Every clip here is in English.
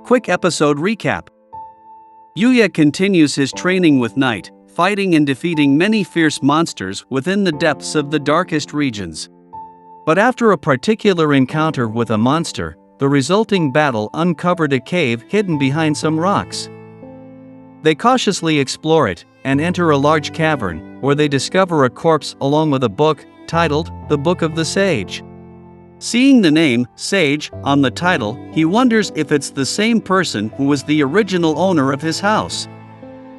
Quick episode recap. Yuya continues his training with Night, fighting and defeating many fierce monsters within the depths of the darkest regions. But after a particular encounter with a monster, the resulting battle uncovered a cave hidden behind some rocks. They cautiously explore it and enter a large cavern, where they discover a corpse along with a book titled The Book of the Sage. Seeing the name, Sage, on the title, he wonders if it's the same person who was the original owner of his house.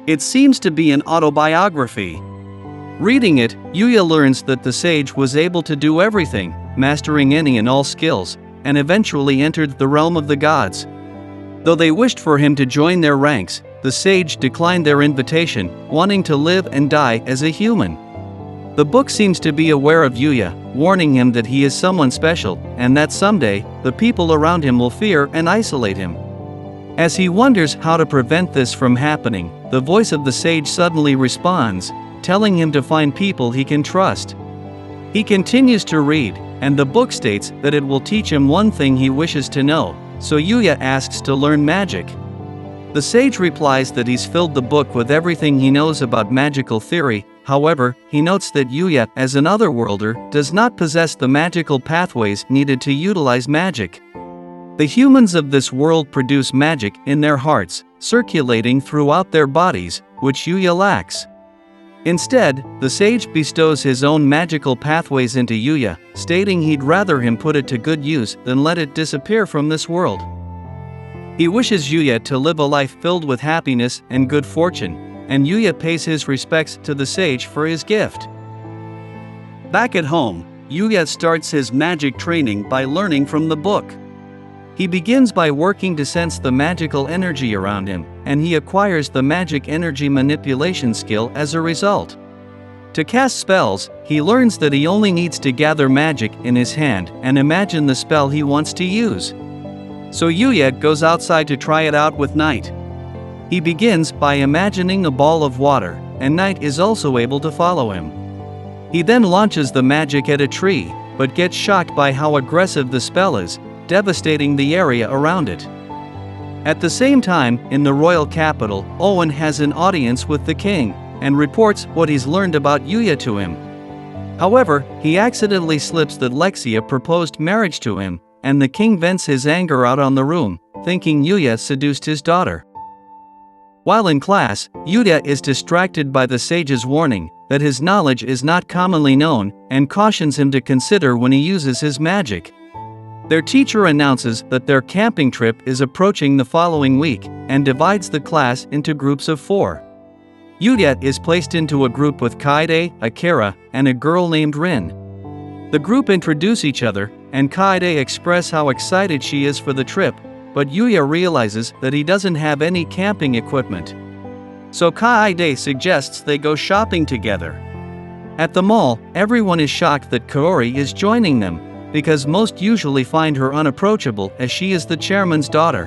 It seems to be an autobiography. Reading it, Yuya learns that the sage was able to do everything, mastering any and all skills, and eventually entered the realm of the gods. Though they wished for him to join their ranks, the sage declined their invitation, wanting to live and die as a human. The book seems to be aware of Yuya, warning him that he is someone special, and that someday, the people around him will fear and isolate him. As he wonders how to prevent this from happening, the voice of the sage suddenly responds, telling him to find people he can trust. He continues to read, and the book states that it will teach him one thing he wishes to know, so Yuya asks to learn magic. The sage replies that he's filled the book with everything he knows about magical theory. However, he notes that Yuya, as an otherworlder, does not possess the magical pathways needed to utilize magic. The humans of this world produce magic in their hearts, circulating throughout their bodies, which Yuya lacks. Instead, the sage bestows his own magical pathways into Yuya, stating he'd rather him put it to good use than let it disappear from this world. He wishes Yuya to live a life filled with happiness and good fortune, and Yuya pays his respects to the sage for his gift. Back at home, Yuya starts his magic training by learning from the book. He begins by working to sense the magical energy around him, and he acquires the magic energy manipulation skill as a result. To cast spells, he learns that he only needs to gather magic in his hand and imagine the spell he wants to use. So Yuya goes outside to try it out with Night. He begins by imagining a ball of water, and Night is also able to follow him. He then launches the magic at a tree, but gets shocked by how aggressive the spell is, devastating the area around it. At the same time, in the royal capital, Owen has an audience with the king, and reports what he's learned about Yuya to him. However, he accidentally slips that Lexia proposed marriage to him, and the king vents his anger out on the room, thinking Yuya seduced his daughter. While in class, Yuya is distracted by the sage's warning that his knowledge is not commonly known, and cautions him to consider when he uses his magic. Their teacher announces that their camping trip is approaching the following week, and divides the class into groups of 4. Yuya is placed into a group with Kaeta, Akira, and a girl named Rin. The group introduce each other, and Kaeta express how excited she is for the trip, but Yuya realizes that he doesn't have any camping equipment. So Kaeta suggests they go shopping together. At the mall, everyone is shocked that Kaori is joining them, because most usually find her unapproachable as she is the chairman's daughter.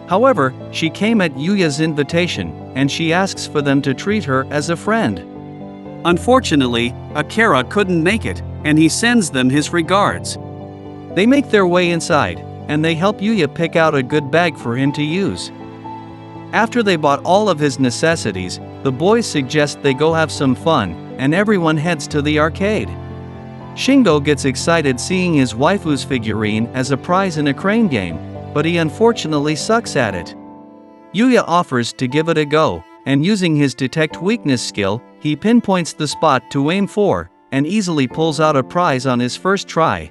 However, she came at Yuya's invitation, and she asks for them to treat her as a friend. Unfortunately, Akira couldn't make it, and he sends them his regards. They make their way inside, and they help Yuya pick out a good bag for him to use. After they bought all of his necessities, the boys suggest they go have some fun, and everyone heads to the arcade. Shingo gets excited seeing his waifu's figurine as a prize in a crane game, but he unfortunately sucks at it. Yuya offers to give it a go, and using his detect weakness skill, he pinpoints the spot to aim for, and easily pulls out a prize on his first try.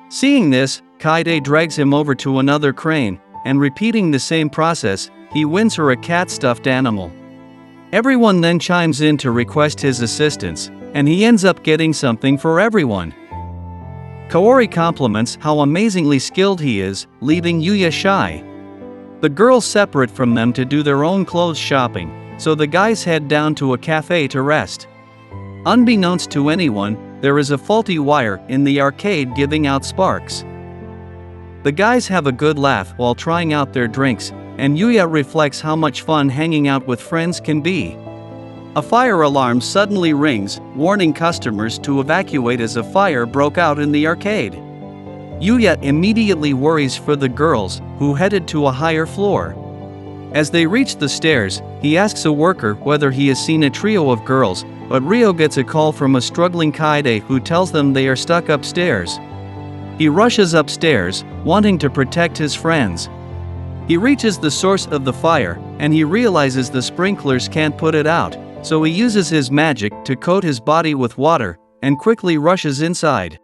Seeing this, Kaeta drags him over to another crane, and repeating the same process, he wins her a cat stuffed animal. Everyone then chimes in to request his assistance, and he ends up getting something for everyone. Kaori compliments how amazingly skilled he is, leaving Yuya shy. The girls separate from them to do their own clothes shopping, so the guys head down to a cafe to rest. Unbeknownst to anyone, there is a faulty wire in the arcade giving out sparks. The guys have a good laugh while trying out their drinks, and Yuya reflects how much fun hanging out with friends can be. A fire alarm suddenly rings, warning customers to evacuate as a fire broke out in the arcade. Yuya immediately worries for the girls, who headed to a higher floor. As they reach the stairs, he asks a worker whether he has seen a trio of girls, but Ryo gets a call from a struggling Kaede who tells them they are stuck upstairs. He rushes upstairs, wanting to protect his friends. He reaches the source of the fire, and he realizes the sprinklers can't put it out, so he uses his magic to coat his body with water, and quickly rushes inside.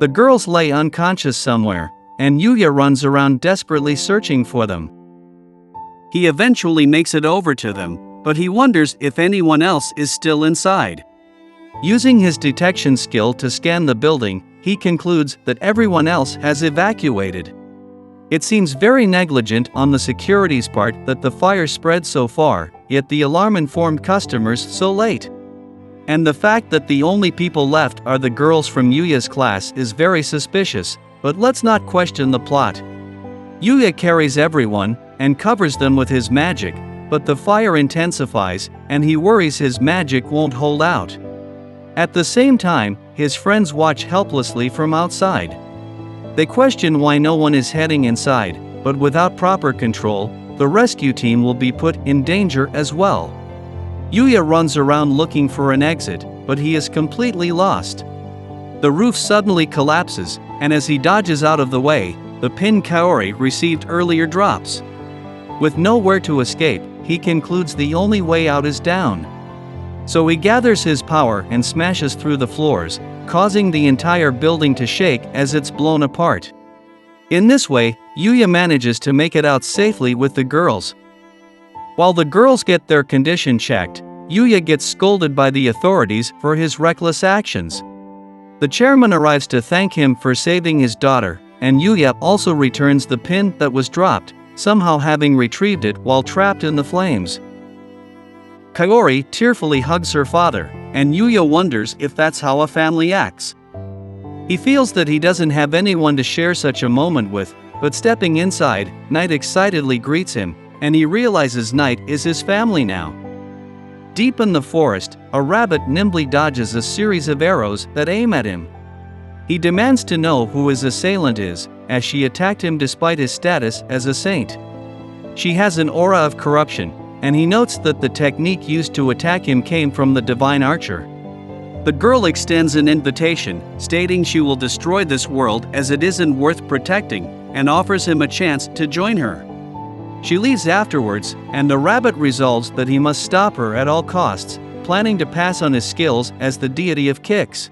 The girls lay unconscious somewhere, and Yuya runs around desperately searching for them. He eventually makes it over to them, but he wonders if anyone else is still inside. Using his detection skill to scan the building, he concludes that everyone else has evacuated. It seems very negligent on the security's part that the fire spread so far, yet the alarm informed customers so late. And the fact that the only people left are the girls from Yuya's class is very suspicious, but let's not question the plot. Yuya carries everyone, and covers them with his magic, but the fire intensifies, and he worries his magic won't hold out. At the same time, his friends watch helplessly from outside. They question why no one is heading inside, but without proper control, the rescue team will be put in danger as well. Yuya runs around looking for an exit, but he is completely lost. The roof suddenly collapses, and as he dodges out of the way, the pin Kaori received earlier drops. With nowhere to escape, he concludes the only way out is down. So he gathers his power and smashes through the floors, causing the entire building to shake as it's blown apart. In this way, Yuya manages to make it out safely with the girls. While the girls get their condition checked, Yuya gets scolded by the authorities for his reckless actions. The chairman arrives to thank him for saving his daughter, and Yuya also returns the pin that was dropped, somehow having retrieved it while trapped in the flames. Kaori tearfully hugs her father, and Yuya wonders if that's how a family acts. He feels that he doesn't have anyone to share such a moment with, but stepping inside, Night excitedly greets him, and he realizes Night is his family now. Deep in the forest, a rabbit nimbly dodges a series of arrows that aim at him. He demands to know who his assailant is, as she attacked him despite his status as a saint. She has an aura of corruption, and he notes that the technique used to attack him came from the divine archer. The girl extends an invitation, stating she will destroy this world as it isn't worth protecting, and offers him a chance to join her. She leaves afterwards, and the rabbit resolves that he must stop her at all costs, planning to pass on his skills as the deity of kicks.